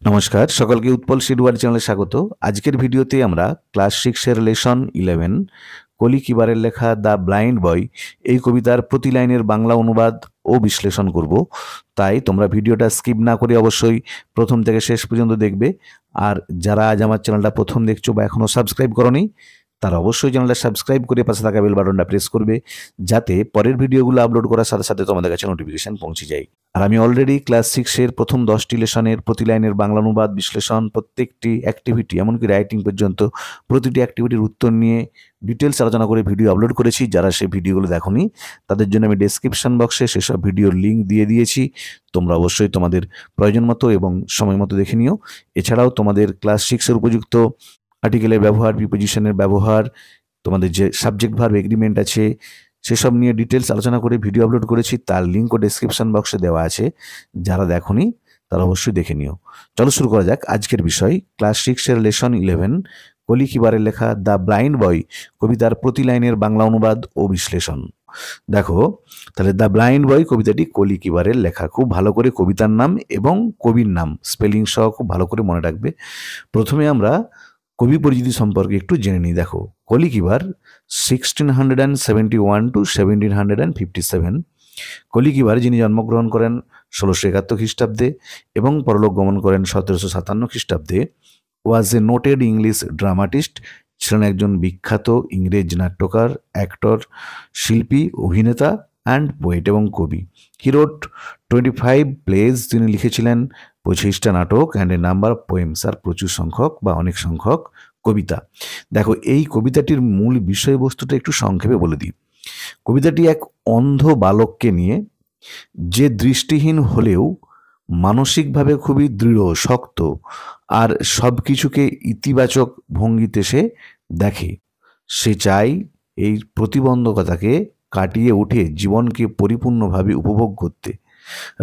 নমস্কার, সকলকে উৎপল শিরওয়ার চ্যানেলে স্বাগত। আজকের ভিডিওতে আমরা ক্লাস 6 এর লেসন 11 কলি কিবারের লেখা দ্য ব্লাইন্ড বয় এই কবিতার প্রতি লাইনের বাংলা অনুবাদ ও বিশ্লেষণ করব। তাই তোমরা ভিডিওটা স্কিপ না করে অবশ্যই প্রথম থেকে শেষ পর্যন্ত দেখবে। আর যারা আজ আমার চ্যানেলটা প্রথম দেখছো বা এখনও সাবস্ক্রাইব করোনি, তারা অবশ্যই চ্যানেলটা সাবস্ক্রাইব করে পাশে থাকা বেল বাটনটা প্রেস করবে, যাতে পরের ভিডিওগুলো আপলোড করার সাথে সাথে তোমাদের কাছে নোটিফিকেশন পৌঁছে যায়। আর আমি অলরেডি ক্লাস 6 এর প্রথম 10টি লেসনের প্রতি লাইনের বাংলা অনুবাদ, বিশ্লেষণ, প্রত্যেকটি অ্যাক্টিভিটি এমনকি রাইটিং পর্যন্ত প্রতিটি অ্যাক্টিভিটির উত্তর নিয়ে ডিটেলস আলোচনা করে ভিডিও আপলোড করেছি। যারা সেই ভিডিওগুলো দেখোনি তাদের জন্য আমি ডেসক্রিপশন বক্সে সেসব ভিডিওর লিঙ্ক দিয়ে দিয়েছি। তোমরা অবশ্যই তোমাদের প্রয়োজন মতো এবং সময় মতো দেখে নিও। এছাড়াও তোমাদের ক্লাস 6 এর উপযুক্ত আর্টিকেলের ব্যবহার, প্রিপোজিশনের ব্যবহার, তোমাদের যে সাবজেক্ট ভার্ব এগ্রিমেন্ট আছে সেসব নিয়ে ডিটেলস আলোচনা করে ভিডিও আপলোড করেছি। তার লিঙ্কও ডেসক্রিপশন বক্সে দেওয়া আছে। যারা দেখোনি তারা অবশ্যই দেখে নিও। চলো শুরু করা যাক আজকের বিষয়। ক্লাস 6 এর লেসন 11 কলি কিবারের লেখা দ্য ব্লাইন্ড বয় কবিতার প্রতি লাইনের বাংলা অনুবাদ ও বিশ্লেষণ। দেখো তাহলে দ্য ব্লাইন্ড বয় কবিতাটি কলি কিবারের লেখা। খুব ভালো করে কবিতার নাম এবং কবির নাম স্পেলিং সহ খুব ভালো করে মনে রাখবে। প্রথমে আমরা কবি পরিচিতি সম্পর্কে একটু জেনে নিই। দেখো, কলি কিবার 1671 to 1757। কলি কিবার যিনি জন্মগ্রহণ করেন 1671 খ্রিস্টাব্দে এবং পরলোক গমন করেন 1757 খ্রিস্টাব্দে, ওয়াজ এ নোটেড ইংলিশ ড্রামাটিস্ট, ছিলেন একজন বিখ্যাত ইংরেজ নাট্যকার, অ্যাক্টর, শিল্পী, অভিনেতা অ্যান্ড পোয়েট এবং কবি। হি রোট 25 প্লেজ, তিনি লিখেছিলেন 25টা নাটক, and a number of poems, আর প্রচুর সংখ্যক বা অনেক সংখ্যক কবিতা। দেখো, এই কবিতাটির মূল বিষয়বস্তুটা একটু সংক্ষেপে বলে দিই। কবিতাটি এক অন্ধ বালককে নিয়ে, যে দৃষ্টিহীন হলেও মানসিকভাবে খুবই দৃঢ়, শক্ত, আর সব কিছুকে ইতিবাচক ভঙ্গিতে সে দেখে। সে চায় এই প্রতিবন্ধকতাকে কাটিয়ে উঠে জীবনকে পরিপূর্ণভাবে উপভোগ করতে।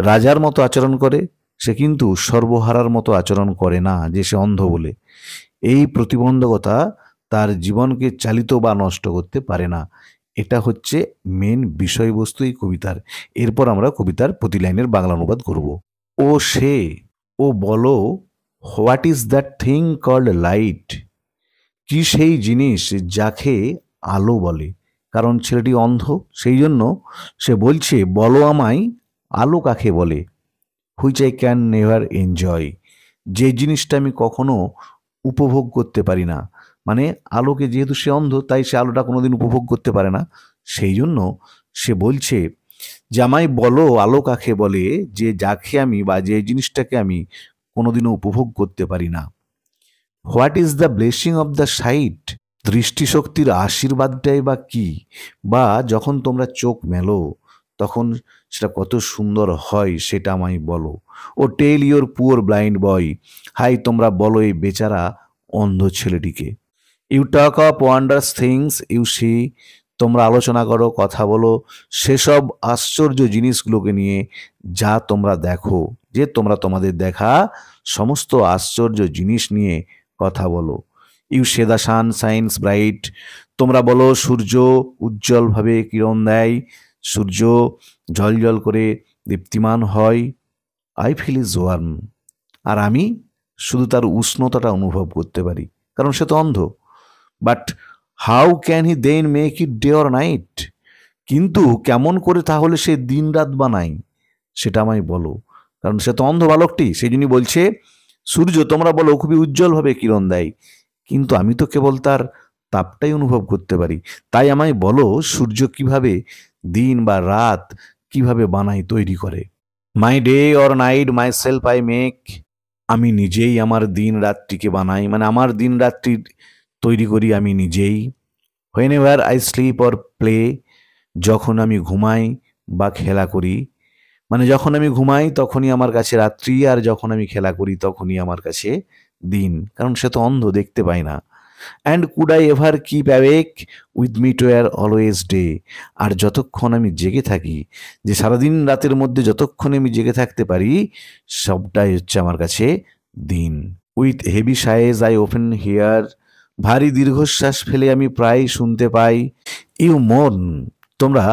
রাজার মতো আচরণ করে সে, কিন্তু সর্বহারার মতো আচরণ করে না যে সে অন্ধ বলে। এই প্রতিবন্ধকতা তার জীবনকে চালিত বা নষ্ট করতে পারে না। এটা হচ্ছে মেন বিষয়বস্তু এই কবিতার। এরপর আমরা কবিতার প্রতি লাইনের বাংলা অনুবাদ করব। ও সে, ও বলো, what is that thing called light, কি সেই জিনিস যাকে আলো বলে। কারণ ছেলেটি অন্ধ, সেই জন্য সে বলছে, বলো আমায় আলো কাকে বলে। Which I can never enjoy, যে জিনিসটা আমি কখনো উপভোগ করতে পারি না। মানে আলোকে, যেহেতু সে অন্ধ তাই সে আলোটা কোনোদিন উপভোগ করতে পারে না। সেই জন্য সে বলছে যে আমায় বলো আলো কাকে বলে, যে যাকে আমি বা যে জিনিসটাকে আমি কোনোদিনও উপভোগ করতে পারি না। What is the blessing of the sight, দৃষ্টিশক্তির আশীর্বাদটাই বা কি, বা যখন তোমরা চোখ মেলো তখন সেটা কত সুন্দর হয় সেটা আমায় বলো। O tell your poor blind boy, হাই তোমরা বলো এই বেচারা অন্ধ ছেলেটিকে। You talk of wondrous things you see, তোমরা আলোচনা করো, কথা বলো সেসব আশ্চর্য জিনিসগুলোকে নিয়ে যা তোমরা দেখো, যে তোমরা তোমাদের দেখা সমস্ত আশ্চর্য জিনিস নিয়ে কথা বলো। You say the sun shines bright, তোমরা বলো সূর্য উজ্জ্বলভাবে কিরণ দেয়, সূর্য ঝলঝল করে দীপ্তিমান হয়। আই ফিল ইজ ওয়ার্ম, আর আমি শুধু তার উষ্ণতাটা অনুভব করতে পারি, কারণ সে তো অন্ধ। But how can he then make it day or night, কিন্তু কেমন করে তাহলে সে দিন রাত বানায় সেটা আমায় বলো। কারণ সে তো অন্ধ বালকটি, সেই জন্যই বলছে সূর্য তোমরা বলো খুবই উজ্জ্বলভাবে কিরণ দেয়, কিন্তু আমি তো কেবল তার তাপটাই অনুভব করতে পারি। তাই আমায় বলো সূর্য কিভাবে দিন বা রাত কিভাবে বানায়, তৈরি করে। My day or night myself I make, আমি নিজেই আমার দিন রাতটিকে বানাই, মানে আমার দিন রাতটি তৈরি করি আমি নিজেই। When ever I sleep or play, যখন আমি ঘুমাই বা খেলা করি, মানে যখন আমি ঘুমাই তখনই আমার কাছে রাত্রি, আর যখন আমি খেলা করি তখনই আমার কাছে দিন, কারণ সে তো অন্ধ, দেখতে পায় না। And could I ever keep awake with me to our always day, আর যতক্ষণ আমি জেগে থাকি, যে সারাদিন রাতের মধ্যে যতক্ষণ আমি জেগে থাকতে পারি সবটাই হচ্ছে আমার কাছে দিন। With heavy size I open here, ভারী দীর্ঘশ্বাস ফেলে আমি প্রায় শুনতে পাই। ইউ মোর্ন, তোমরা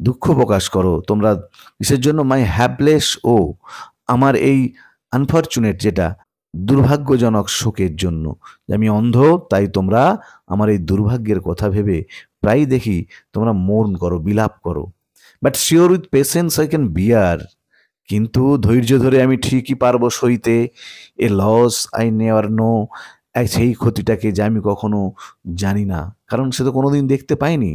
দুঃখ প্রকাশ করো, তোমরা কিসের জন্য? মাই হ্যাপলেস ও, আমার এই আনফরচুনেট যেটা দুর্ভাগ্যজনক শোকের জন্য যে আমি অন্ধ, তাই তোমরা আমার এই দুর্ভাগ্যের কথা ভেবে প্রায় দেখি তোমরা মোর্ন করো, বিলাপ করো। But sure with patience I can bear, কিন্তু ধৈর্য ধরে আমি ঠিকই পারবো সইতে a loss I never know, সেই ক্ষতিটাকে যে আমি কখনো জানি না, কারণ সে তো কোনোদিন দেখতে পায়নি।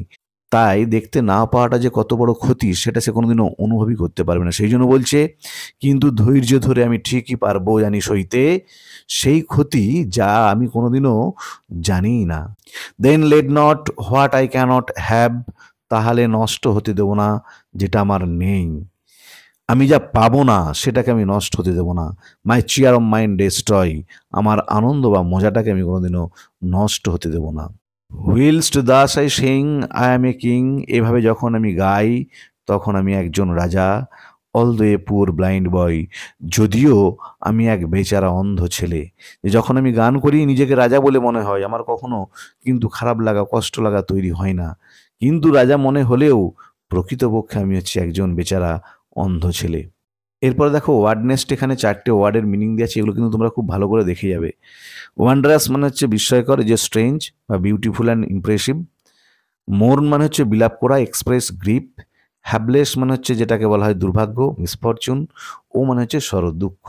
তাই দেখতে না পাওয়াটা যে কত বড় ক্ষতি সেটা সে কোনোদিনও অনুভবই করতে পারবে না। সেই জন্য বলছে, কিন্তু ধৈর্য ধরে আমি ঠিকই পারবো জানি সইতে সেই ক্ষতি যা আমি কোনোদিনও জানিই না। Then let not what I cannot have, তাহলে নষ্ট হতে দেবো না যেটা আমার নেই। আমি যা পাবো না সেটাকে আমি নষ্ট হতে দেবো না। মাই চেয়ার অফ মাইন্ড ডেস্ট্রয়, আমার আনন্দ বা মজাটাকে আমি কোনোদিনও নষ্ট হতে দেবো না। Whilst thus I sing I am a king, এভাবে যখন আমি গাই তখন আমি একজন রাজা। Although a poor blind boy, যদিও আমি এক বেচারা অন্ধ ছেলে। যে যখন আমি গান করি নিজেকে রাজা বলে মনে হয়, আমার কখনো কিন্তু খারাপ লাগা, কষ্ট লাগা তৈরি হয় না। কিন্তু রাজা মনে হলেও প্রকৃতপক্ষে আমি হচ্ছে একজন বেচারা অন্ধ ছেলে। এরপরে দেখো ওয়ার্ড নেস্ট, এখানে 4টে ওয়ার্ডের মিনিং দিয়ে আছে, এগুলো কিন্তু তোমরা খুব ভালো করে দেখে যাবে। ওয়ান্ডারাস মানে হচ্ছে বিস্ময়কর, যে স্ট্রেঞ্জ বা বিউটিফুল অ্যান্ড ইমপ্রেসিভ। মোর্ন মানে হচ্ছে বিলাপ করা, এক্সপ্রেস গ্রিপ। হ্যাবলেস মানে হচ্ছে যেটাকে বলা হয় দুর্ভাগ্য, মিসফরচুন। ও মানে হচ্ছে শরৎ, দুঃখ।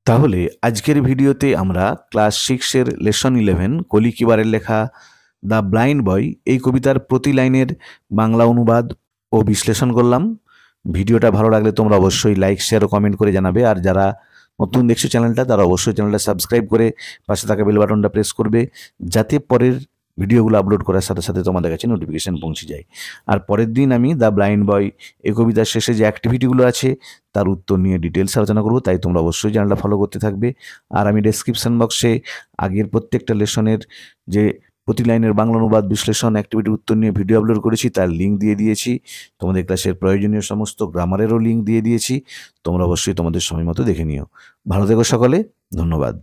তাহলে আজকের ভিডিওতে আমরা ক্লাস 6-এর লেসন 11 কলি কিবারের লেখা দ্য ব্লাইন্ড বয় এই কবিতার প্রতি লাইনের বাংলা অনুবাদ ও বিশ্লেষণ করলাম। ভিডিওটা ভালো লাগলে তোমরা অবশ্যই লাইক, শেয়ার ও কমেন্ট করে জানাবে। আর যারা নতুন দেখছো চ্যানেলটা, তারা অবশ্যই চ্যানেলটা সাবস্ক্রাইব করে পাশে থাকা বেল বাটনটা প্রেস করবে, যাতে পরের ভিডিওগুলো আপলোড করার সাথে সাথে তোমাদের কাছে নোটিফিকেশন পৌঁছে যায়। আর পরের দিন আমি দ্য ব্লাইন্ড বয় এই কবিতার শেষে যে অ্যাক্টিভিটিগুলো আছে তার উত্তর নিয়ে ডিটেলস আলোচনা করবো, তাই তোমরা অবশ্যই চ্যানেলটা ফলো করতে থাকবে। আর আমি ডেসক্রিপশন বক্সে আগের প্রত্যেকটা লেসনের যে প্রতি লাইনের বাংলা অনুবাদ, বিশ্লেষণ, অ্যাক্টিভিটি উত্তর নিয়ে ভিডিও আপলোড করেছি তার লিঙ্ক দিয়ে দিয়েছি। তোমাদের ক্লাসের প্রয়োজনীয় সমস্ত গ্রামারেরও লিঙ্ক দিয়ে দিয়েছি। তোমরা অবশ্যই তোমাদের সময় মতো দেখে নিও। ভালো থেকো সকলে, ধন্যবাদ।